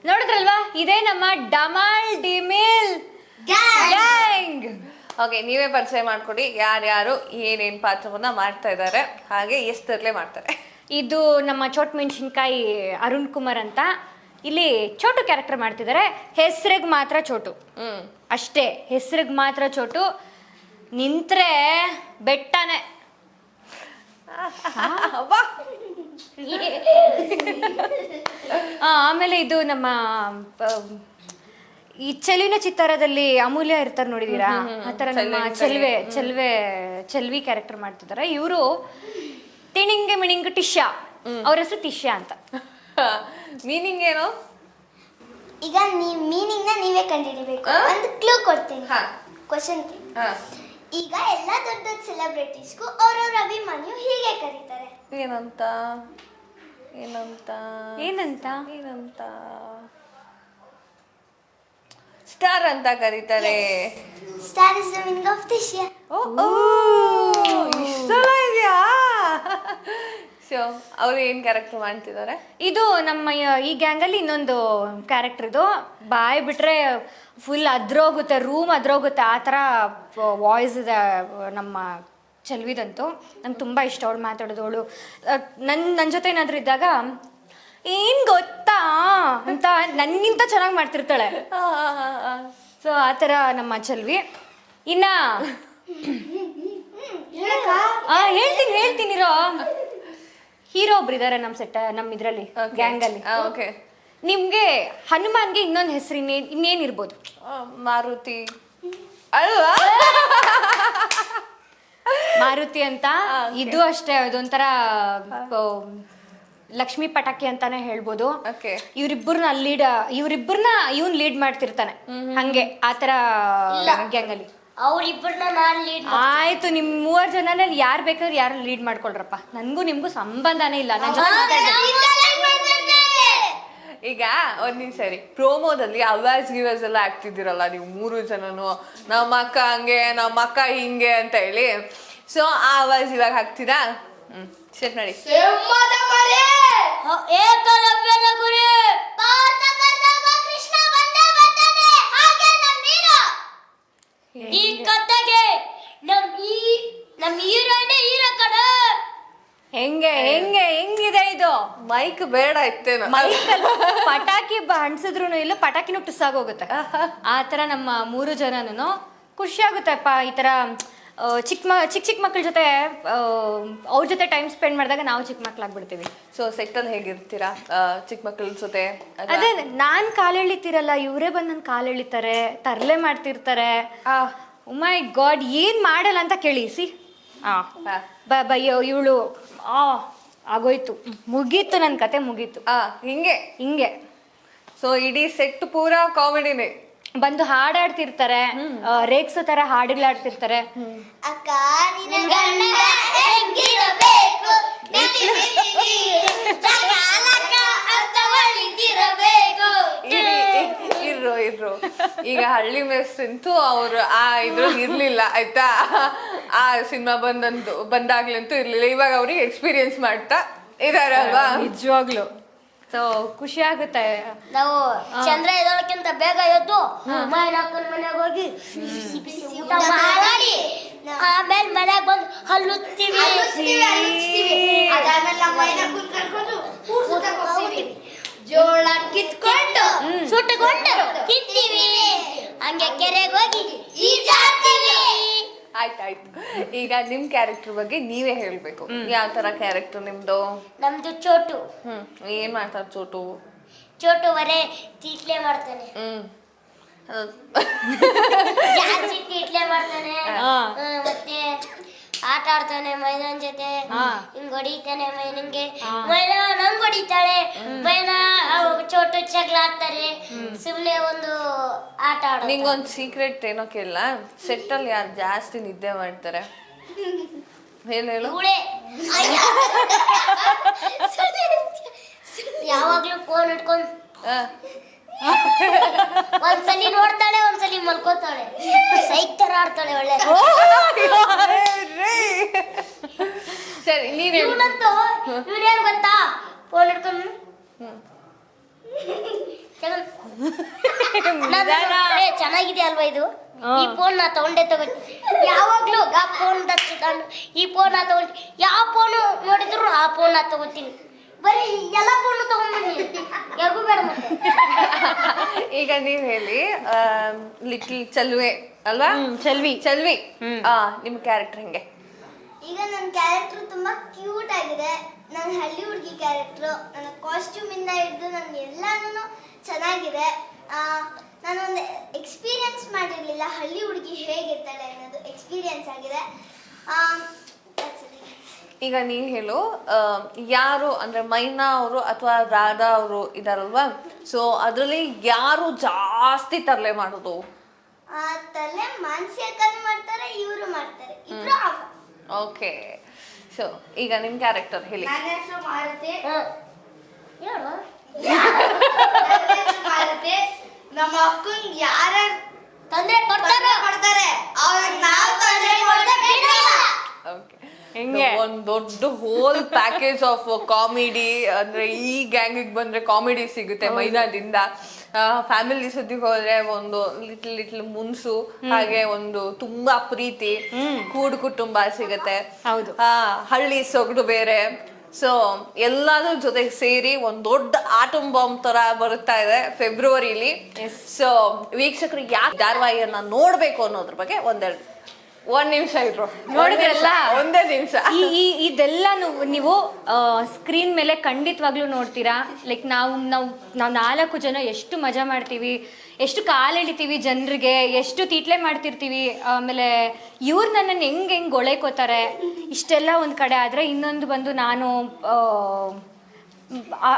ನೋಡಿದ್ರಲ್ವಾ, ಇದೇ ನಮ್ಮ ಡಮಾಲ್ ಡಿಮಿಲ್ ಗ್ಯಾಂಗ್. ಓಕೆ, ನೀವೇ ಪರಿಚಯ ಮಾಡ್ಕೊಡಿ ಯಾರ್ಯಾರು ಏನೇನ್ ಪಾತ್ರವನ್ನ ಮಾಡ್ತಾ ಇದ್ದಾರೆ, ಹಾಗೆ ಎಷ್ಟರ್ಲೆ ಮಾಡ್ತಾರೆ. ಇದು ನಮ್ಮ ಚೋಟ್ ಮೆಣಸಿನ್ಕಾಯಿ ಅರುಣ್ ಕುಮಾರ್ ಅಂತ. ಇಲ್ಲಿ ಚೋಟು ಕ್ಯಾರೆಕ್ಟರ್ ಮಾಡ್ತಿದ್ದಾರೆ. ಹೆಸ್ರಿಗೆ ಮಾತ್ರ ಚೋಟು, ಅಷ್ಟೇ. ಹೆಸ್ರಿಗೆ ಮಾತ್ರ ಚೋಟು. ನಿಂತ್ರೆ ಬೆಟ್ಟನೆ. ಆಮೇಲೆ ಇದು ನಮ್ಮ ಈ ಚೆಲುವಿನ ಚಿತ್ತಾರದಲ್ಲಿ ಅಮೂಲ್ಯ ಇರ್ತಾರೆ, ನೋಡಿದೀರಾ? ಆತರ ನಮ್ಮ ಚೆಲ್ವಿ ಕ್ಯಾರೆಕ್ಟರ್ ಮಾಡ್ತಿದ್ದಾರೆ. ಇವರು ತಿಣಿಂಗೆ ಮಿಣಿಂಗ್ ಟಿಶ್ಯಾ, ಅವ್ರ ಹೆಸರು ಟಿಶ್ಯಾ ಅಂತ. ಮೀನಿಂಗ್ ಏನು? ಈಗ ಮೀನಿಂಗ್ ನ ನೀವೇ ಕಂಡುಹಿಡಿಬೇಕು. ಒಂದು ಕ್ಲೂ ಕೊಡ್ತೀನಿ. ಕ್ವಶನ್. ಈಗ ಎಲ್ಲ ದೊಡ್ಡ ದೊಡ್ಡ ಸೆಲೆಬ್ರಿಟೀಸ್ಗೂ ಅವ್ರವ್ರ ಅಭಿಮಾನಿಯು ಹೀಗೆ ಕರೀತಾರೆ. ಏನಂತ ಏನಂತ ಏನಂತ ಏನಂತ ಸ್ಟಾರ್ ಅಂತ ಕರೀತಾರೆ. Star is the meaning of Tishya. ಇಷ್ಟೆಲ್ಲ ಇದೆಯಾ? ಸೊ ಅವ್ರು ಏನ್ ಕ್ಯಾರೆಕ್ಟರ್ ಮಾಡ್ತಿದ್ದಾರೆ? ಇದು ನಮ್ಮ ಈ ಗ್ಯಾಂಗಲ್ಲಿ ಇನ್ನೊಂದು ಕ್ಯಾರೆಕ್ಟರ್. ಇದು ಬಾಯ್ ಬಿಟ್ರೆ ಫುಲ್ ಅದ್ರೋಗುತ್ತೆ, ರೂಮ್ ಅದ್ರೋಗುತ್ತೆ, ಆ ಥರ ವಾಯ್ಸ್ ಇದೆ ನಮ್ಮ ಚೆಲ್ವಿದಂತೂ. ನಂಗೆ ತುಂಬ ಇಷ್ಟ ಅವಳು ಮಾತಾಡೋದು. ಅವಳು ನನ್ನ ಜೊತೆ ಏನಾದರೂ ಇದ್ದಾಗ ಏನು ಗೊತ್ತಾ ಅಂತ ನನಗಿಂತ ಚೆನ್ನಾಗಿ ಮಾಡ್ತಿರ್ತಾಳೆ. ಸೊ ಆ ಥರ ನಮ್ಮ ಚೆಲ್ವಿ. ಇನ್ನ ಹೇಳ್ತೀನಿ ಹೀರೋ ಒಬ್ರು ಇದಾರೆ ನಮ್ಮ ಇದ್ರಲ್ಲಿ ಗ್ಯಾಂಗಲ್ಲಿ. ನಿಮ್ಗೆ ಹನುಮಾನ್ಗೆ ಇನ್ನೊಂದು ಹೆಸರು ಇನ್ನೇನಿರ್ಬೋದು? ಮಾರುತಿ ಅಲ್ವಾ? ಮಾರುತಿ ಅಂತ. ಇದು ಅಷ್ಟೇ, ಅದೊಂಥರ ಲಕ್ಷ್ಮೀ ಪಟಾಕಿ ಅಂತಾನೆ ಹೇಳ್ಬೋದು. ಇವ್ರಿಬ್ಬರನ್ನ ಇವನ್ ಲೀಡ್ ಮಾಡ್ತಿರ್ತಾನೆ, ಹಂಗೆ ಆತರ ಗ್ಯಾಂಗಲ್ಲಿ. ಅವ್ರಿಬ್ಬರನ್ನ ನಾನು ಲೀಡ್. ಆಯ್ತು, ನಿಮ್ 3 ಜನನಲ್ಲಿ ಯಾರು ಬೇಕಾದ್ರೆ ಯಾರು ಲೀಡ್ ಮಾಡ್ಕೊಳ್ರಪ್ಪ. ನನ್ಗೂ ನಿಮ್ಗೂ ಸಂಬಂಧನೇ ಇಲ್ಲ. ಈಗ ಒಂದ್ ನಿಮಿಷ ಸರಿ, ಪ್ರೋಮೋದಲ್ಲಿ ಅವಾಜ್ ಗಿವಾಜ್ ಎಲ್ಲ ಆಗ್ತಿದ್ದೀರಲ್ಲ ನೀವು 3 ಜನನು, ನಮ್ಮ ಅಕ್ಕ ಹಂಗೆ ನಮ್ಮ ಅಕ್ಕ ಹಿಂಗೆ ಅಂತ ಹೇಳಿ. ಸೊ ಆ ಅವಾಜ್ ಇವಾಗ ಹಾಕ್ತೀರಾ? ಸೆಟ್ ಮಾಡಿ. ಈ ಕತೆಗೆ ನಮ್ ಹೀರೋನೇ ಹೀರೋ ಕಣ. ಹೆಂಗಿದೆ ಇದು? ಮೈಕ್ ಬೇಡ ಇತ್ತೇನೋ. ಪಟಾಕಿ ಅನ್ಸಿದ್ರು ಇಲ್ಲ, ಪಟಾಕಿನೂ ಟುಸ್ಸಾಗೋಗುತ್ತೆ. ಆ ತರ ನಮ್ಮ 3 ಜನನು ಖುಷಿ ಆಗುತ್ತಪ್ಪ. ಈ ತರ ಚಿಕ್ಕ ಮಕ್ಳ ಜೊತೆ ಅವ್ರ ಜೊತೆ ಟೈಮ್ ಸ್ಪೆಂಡ್ ಮಾಡಿದಾಗ ನಾವು ಚಿಕ್ಕ ಮಕ್ಳಾಗ್ಬಿಡ್ತೀವಿ. ಸೊ ಸೆಟ್ಟಲ್ಲಿ ಹೇಗಿರ್ತೀರಾ ಚಿಕ್ಕ ಮಕ್ಳ ಜೊತೆ? ಅದೇ, ನಾನ್ ಕಾಲೆಳಿತೀರಲ್ಲ, ಇವರೇ ಬಂದು ನನ್ ಕಾಲೆಳಿತಾರೆ, ತರ್ಲೆ ಮಾಡ್ತಿರ್ತಾರೆ. ಮೈ ಗಾಡ್, ಏನ್ ಮಾಡಲ್ಲ ಅಂತ ಕೇಳಿ. ಸಿ ಇವಳು ಆಗೋಯ್ತು, ಮುಗೀತು, ನನ್ ಕತೆ ಮುಗೀತು. ಹಿಂಗೆ ಸೊ ಇಡೀ ಸೆಟ್ ಪೂರಾ ಕಾಮಿಡಿನೇ. ಬಂದು ಹಾಡಾಡ್ತಿರ್ತಾರೆ, ರೇಕ್ಸೋ ತರ ಹಾಡುಗಳಾಡ್ತಿರ್ತಾರೆ. ಅಕ್ಕ ಹೆಂಗಿರಬೇಕು, ಇರ್ರು ಈಗ ಹಳ್ಳಿ ಮೆಸ್ ಅಂತೂ ಅವ್ರು ಆ ಇದ್ರಲ್ಲಿ ಇರ್ಲಿಲ್ಲ ಆಯ್ತಾ. ಆ ಸಿನಿಮಾ ಬಂದಾಗ್ಲಂತೂ ಇರ್ಲಿಲ್ಲ. ಇವಾಗ ಅವ್ರಿಗೆ ಎಕ್ಸ್ಪೀರಿಯನ್ಸ್ ಮಾಡ್ತಾ ಇದಾರೆ ಅಲ್ವಾ? ನಿಜವಾಗ್ಲು. ಸೊ ಖುಷಿ ಆಗುತ್ತೆ. ನಾವು ಚಂದ್ರ ಎದೋಳಕ್ಕಿಂತ ಬೇಗ ಎದ್ದು ಮೈನಾಕನ ಮನೆಗೆ ಹೋಗಿ ಊಟ ಮಾಡಿ ಆಮೇಲೆ ಮನೆಗೆ ಬಂದು ಹಲ್ಲುತ್ತೀವಿ. ಜೋಳ ಕಿತ್ಕೊಂಡು ಸುಟ್ಟುಕೊಂಡು ತಿಂತೀವಿ. ಹಂಗೆ ಕೆರೆಗೆ ಹೋಗಿ ಈಜಾಡ್ತೀವಿ. ಆಯ್ತಾಯ್ತು. ಈಗ ನಿಮ್ ಕ್ಯಾರೆಕ್ಟರ್ ಬಗ್ಗೆ ನೀವೇ ಹೇಳ್ಬೇಕು. ಯಾವ ತರ ಕ್ಯಾರೆಕ್ಟರ್ ನಿಮ್ದು? ನಮ್ದು ಚೋಟು. ಏನ್ ಮಾಡ್ತಾರ ಚೋಟು? ಚೋಟು ಬರೇ ತೀಟ್ಲೆ ಮಾಡ್ತಾನೆ. ಜಾಸ್ತಿ ತೀಟ್ಲೆ ಮಾಡ್ತಾನೆ. ಮತ್ತೆ ಆಟ ಆಡ್ತಾನೆ ಮೈದಾನ ಜೊತೆ. ಹಿಂಗ್ ಹೊಡಿತಾನೆ ಮೈನಂಗೆ, ಮೈನಾ ನಂಗ್ ಹೊಡಿತಾಳೆ. ಮೈನಾ ಚೋಟು ಜಗಳ ಆಡ್ತಾರೆ. ಸುಮ್ನೆ ಒಂದು ಆಟ ಆಡ. ನಿಂಗೊಂದು ಸೀಕ್ರೆಟ್ ಏನೋ ಕೇಳ, ಸೆಟ್ಟಲ್ಲಿ ಯಾರು ಜಾಸ್ತಿ ನಿದ್ದೆ ಮಾಡ್ತಾರೆ? ಹೇಳು. ಯಾವಾಗ್ಲೂ ಫೋನ್ ಇಟ್ಕೊಂಡು ಒಂದ್ಸಲಿ ನೋಡ್ತಾಳೆ, ಒಂದ್ಸಲಿ ಮಲ್ಕೋತಾಳೆ. ಸೈಕ್ ತರ ಆಡ್ತಾಳೆ ಒಳ್ಳೆ. ಸರಿ, ನೀನೇನು ಇವನೇನ್ ಗೊತ್ತಾ? ಫೋನ್ ಇಟ್ಕೊಂಡು ಚೆನ್ನಾಗಿದೆ ಅಲ್ವಾ ಇದು? ಈ ಫೋನ್ ನಾ ತಗೊಂಡೆ ತಗೋತೀನಿ ಯಾವಾಗ್ಲೂ. ಆ ಫೋನ್ ನಾನು ಈ ಫೋನ್ ನಾ ತಗೊಂಡು ಯಾವ ಫೋನು ನೋಡಿದ್ರು ಆ ಫೋನ್ ನಾ ತಗೋತೀನಿ. ಬರೀ ಎಲ್ಲ ಫೋನು ತಗೊಂಡ್ಬನ್ನಿ, ಯಾರಿಗೂ ಬೇಡ ಮತ್ತೆ. ಈಗ ನೀವ್ ಹೇಳಿ ಲಿಟಲ್ ಚಲ್ವೆ ಅಲ್ವಾ? ಚೆಲ್ವಿ. ಚಲ್ವಿ ನಿಮ್ ಕ್ಯಾರೆಕ್ಟರ್ ಹೆಂಗೆ? ಈಗ ನನ್ನ ಕ್ಯಾರೆಕ್ಟರ್ ತುಂಬಾ ಕ್ಯೂಟ್ ಆಗಿದೆ. ನನ್ನ ಹಳ್ಳಿ ಹುಡುಗಿ ಕ್ಯಾರೆಕ್ಟ್ರು, ನನ್ನ ಕಾಸ್ಟ್ಯೂಮ್ ಇಂದ ಹಿಡಿದು ನನ್ನ ಎಲ್ಲಾನು ಚೆನ್ನಾಗಿದೆ. ನಾನೊಂದು ಎಕ್ಸ್ಪೀರಿಯನ್ಸ್ ಮಾಡಿರಲಿಲ್ಲ ಹಳ್ಳಿ ಹುಡುಗಿ ಹೇಗಿರ್ತಾಳೆ ಅನ್ನೋದು ಎಕ್ಸ್ಪೀರಿಯನ್ಸ್ ಆಗಿದೆ. ಈಗ ನೀವ್ ಹೇಳು ಯಾರು ಅಂದ್ರೆ ಮೈನಾ ಅವರು ಅಥವಾ ರಾಧಾ ಅವರು ಇದಾರಲ್ವಾ, ಸೊ ಅದ್ರಲ್ಲಿ ಯಾರು ಜಾಸ್ತಿ ತರಲೆ ಮಾಡೋದು? ತಲೆ ಮಾನಸಿ ಅಕ್ಕನು ಮಾಡ್ತಾರೆ, ಇವರು ಮಾಡ್ತಾರೆ, ಇಬ್ರು. ಓಕೆ, ಸೊ ಈಗ ನಿಮ್ ಕ್ಯಾರೆಕ್ಟರ್ ಹೇಳಿ. ನನ್ನ ಹೆಸರು ಮಾರುತಿ. ಹೇಳು. ನನ್ನ ಹೆಸರು ಮಾರುತಿ. ನಮ್ಮ ಅಕ್ಕಂಗೆ ಯಾರು ತೊಂದ್ರೆ ಕೊಡ್ತಾರೆ ಅವ್ರಿಗೆ ನಾವು ತೊಂದರೆ ಕೊಡದೆ ಬಿಡಲ್ಲ. ಓಕೆ, ಹೆಂಗೆ? ಒಂದ್ ದೊಡ್ಡ ಹೋಲ್ ಪ್ಯಾಕೇಜ್ ಆಫ್ ಕಾಮಿಡಿ ಅಂದ್ರೆ ಈ ಗ್ಯಾಂಗಿಗೆ ಬಂದ್ರೆ ಕಾಮಿಡಿ ಸಿಗುತ್ತೆ ಮೈದಾದಿಂದ. ಫ್ಯಾಮಿಲಿ ಸುದ್ದಿಗೆ ಹೋದ್ರೆ ಒಂದು ಲಿಟ್ಲ್ ಮುನ್ಸು, ಹಾಗೆ ಒಂದು ತುಂಬಾ ಪ್ರೀತಿ, ಕೂಡು ಕುಟುಂಬ ಸಿಗತ್ತೆ. ಹೌದು. ಹಳ್ಳಿ ಸೊಗಡು ಬೇರೆ. ಸೊ ಎಲ್ಲಾದ್ರ ಜೊತೆಗೆ ಸೇರಿ ಒಂದ್ ದೊಡ್ಡ ಆಟಂ ಬಾಂಬ್ ತರ ಬರುತ್ತಾ ಇದೆ ಫೆಬ್ರವರಿಲಿ. ಸೊ ವೀಕ್ಷಕರು ಯಾಕೆ ಧಾರಾವಾಹಿಯನ್ನ ನೋಡ್ಬೇಕು ಅನ್ನೋದ್ರ ಬಗ್ಗೆ ಒಂದ್ ನಿಮಿಷ ಇದ್ರು ನೋಡಿದ್ರಲ್ಲ? ಒಂದೇ ನಿಮಿಷ. ಇದೆಲ್ಲ ನೀವು ಸ್ಕ್ರೀನ್ ಮೇಲೆ ಖಂಡಿತವಾಗ್ಲೂ ನೋಡ್ತೀರಾ. ಲೈಕ್ ನಾವು 4 ಜನ ಎಷ್ಟು ಮಜಾ ಮಾಡ್ತೀವಿ, ಎಷ್ಟು ಕಾಲೆಳಿತೀವಿ ಜನರಿಗೆ, ಎಷ್ಟು ತೀಟ್ಲೆ ಮಾಡ್ತಿರ್ತೀವಿ. ಆಮೇಲೆ ಇವ್ರು ನನ್ನನ್ನು ಹೆಂಗೆ ಗೊಳೆಕೋತಾರೆ ಇಷ್ಟೆಲ್ಲ ಒಂದು ಕಡೆ. ಆದರೆ ಇನ್ನೊಂದು ಬಂದು ನಾನು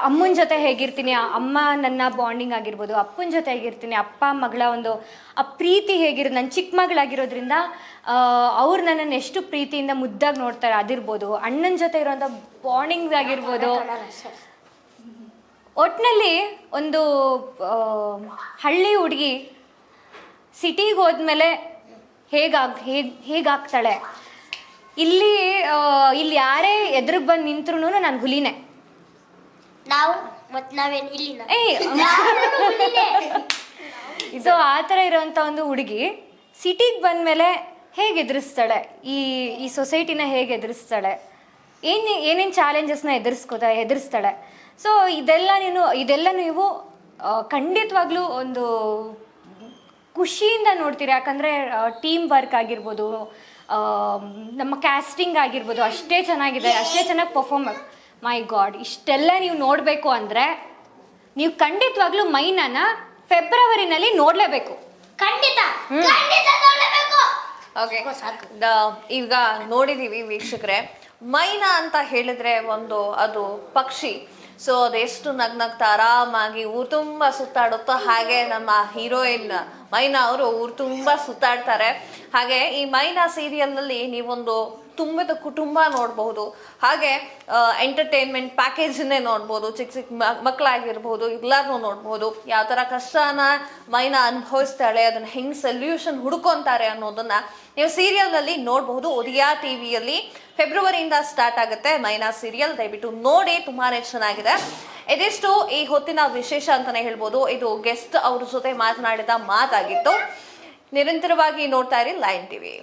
ಅಮ್ಮನ ಜೊತೆ ಹೇಗಿರ್ತೀನಿ, ಅಮ್ಮ ನನ್ನ ಬಾಂಡಿಂಗ್ ಆಗಿರ್ಬೋದು, ಅಪ್ಪನ ಜೊತೆ ಹೇಗಿರ್ತೀನಿ, ಅಪ್ಪ ಮಗಳ ಒಂದು ಆ ಪ್ರೀತಿ ಹೇಗಿರೋದು. ನನ್ನ ಚಿಕ್ಕ ಮಗಳಾಗಿರೋದ್ರಿಂದ ಅವ್ರು ನನ್ನನ್ನು ಎಷ್ಟು ಪ್ರೀತಿಯಿಂದ ಮುದ್ದಾಗಿ ನೋಡ್ತಾರೆ ಅದಿರ್ಬೋದು, ಅಣ್ಣನ ಜೊತೆ ಇರೋಂಥ ಬಾಂಡಿಂಗ್ ಆಗಿರ್ಬೋದು. ಒಟ್ಟಿನಲ್ಲಿ ಒಂದು ಹಳ್ಳಿ ಹುಡುಗಿ ಸಿಟಿಗೆ ಹೋದ್ಮೇಲೆ ಹೇಗಾಗ್ತಾಳೆ, ಇಲ್ಲಿ ಯಾರೇ ಎದುರಿಗೆ ಬಂದು ನಿಂತ್ರು ನಾನು ಹುಲಿನೇ. ನಾವು ಮತ್ತೆ ನಾವೇನು ಇಲ್ಲಿನ ಸೊ ಆ ಥರ ಇರೋವಂಥ ಒಂದು ಹುಡುಗಿ ಸಿಟಿಗೆ ಬಂದಮೇಲೆ ಹೇಗೆ ಎದುರಿಸ್ತಾಳೆ, ಈ ಸೊಸೈಟಿನ ಹೇಗೆ ಎದುರಿಸ್ತಾಳೆ, ಏನೇನು ಚಾಲೆಂಜಸ್ನ ಎದುರಿಸ್ತಾಳೆ. ಸೊ ಇದೆಲ್ಲ ನೀವು ಖಂಡಿತವಾಗ್ಲೂ ಒಂದು ಖುಷಿಯಿಂದ ನೋಡ್ತೀರಿ. ಯಾಕಂದರೆ ಟೀಮ್ ವರ್ಕ್ ಆಗಿರ್ಬೋದು, ನಮ್ಮ ಕ್ಯಾಸ್ಟಿಂಗ್ ಆಗಿರ್ಬೋದು ಅಷ್ಟೇ ಚೆನ್ನಾಗಿದೆ, ಅಷ್ಟೇ ಚೆನ್ನಾಗಿ ಪರ್ಫಾರ್ಮ್. ಮೈ ಗಾಡ್, ಇಷ್ಟೆಲ್ಲ ನೀವು ನೋಡಬೇಕು ಅಂದರೆ ನೀವು ಖಂಡಿತವಾಗ್ಲೂ ಮೈನಾನ ಫೆಬ್ರವರಿನಲ್ಲಿ ನೋಡಲೇಬೇಕು. ಖಂಡಿತ ನೋಡಬೇಕು. ಓಕೆ, ಈಗ ನೋಡಿದೀವಿ ವೀಕ್ಷಕರೇ. ಮೈನಾ ಅಂತ ಹೇಳಿದ್ರೆ ಅದು ಪಕ್ಷಿ. ಸೊ ಅದೆಷ್ಟು ನಗ್ನಗ್ತಾ ಆರಾಮಾಗಿ ಊರು ತುಂಬ ಸುತ್ತಾಡುತ್ತೋ, ಹಾಗೆ ನಮ್ಮ ಹೀರೋಯಿನ್ ಮೈನಾ ಅವರು ಊರು ತುಂಬ ಸುತ್ತಾಡ್ತಾರೆ. ಹಾಗೆ ಈ ಮೈನಾ ಸೀರಿಯಲ್ನಲ್ಲಿ ನೀವೊಂದು ತುಂಬಿದ ಕುಟುಂಬ ನೋಡಬಹುದು, ಹಾಗೆ ಎಂಟರ್ಟೈನ್ಮೆಂಟ್ ಪ್ಯಾಕೇಜನ್ನೇ ನೋಡ್ಬೋದು. ಚಿಕ್ಕ ಮಕ್ಕಳಾಗಿರ್ಬೋದು, ಎಲ್ಲರನ್ನೂ ನೋಡ್ಬೋದು. ಯಾವ ಥರ ಕಷ್ಟನ ಮೈನಾ ಅನುಭವಿಸ್ತಾಳೆ, ಅದನ್ನ ಹೆಂಗೆ ಸೊಲ್ಯೂಷನ್ ಹುಡ್ಕೊತಾರೆ ಅನ್ನೋದನ್ನ ನೀವು ಸೀರಿಯಲ್ನಲ್ಲಿ ನೋಡಬಹುದು. ಉದಯ ಟಿವಿಯಲ್ಲಿ ಫೆಬ್ರವರಿಯಿಂದ ಸ್ಟಾರ್ಟ್ ಆಗುತ್ತೆ ಮೈನಾ ಸೀರಿಯಲ್. ದಯವಿಟ್ಟು ನೋಡಿ, ತುಂಬಾನೇ ಚೆನ್ನಾಗಿದೆ. ಇದಿಷ್ಟು ಈ ಹೊತ್ತಿನ ವಿಶೇಷ ಅಂತಾನೆ ಹೇಳ್ಬೋದು. ಇದು ಗೆಸ್ಟ್ ಅವ್ರ ಜೊತೆ ಮಾತನಾಡಿದ ಮಾತಾಗಿತ್ತು. ನಿರಂತರವಾಗಿ ನೋಡ್ತಾ ಇರಿ ಲೈನ್ ಟಿವಿ.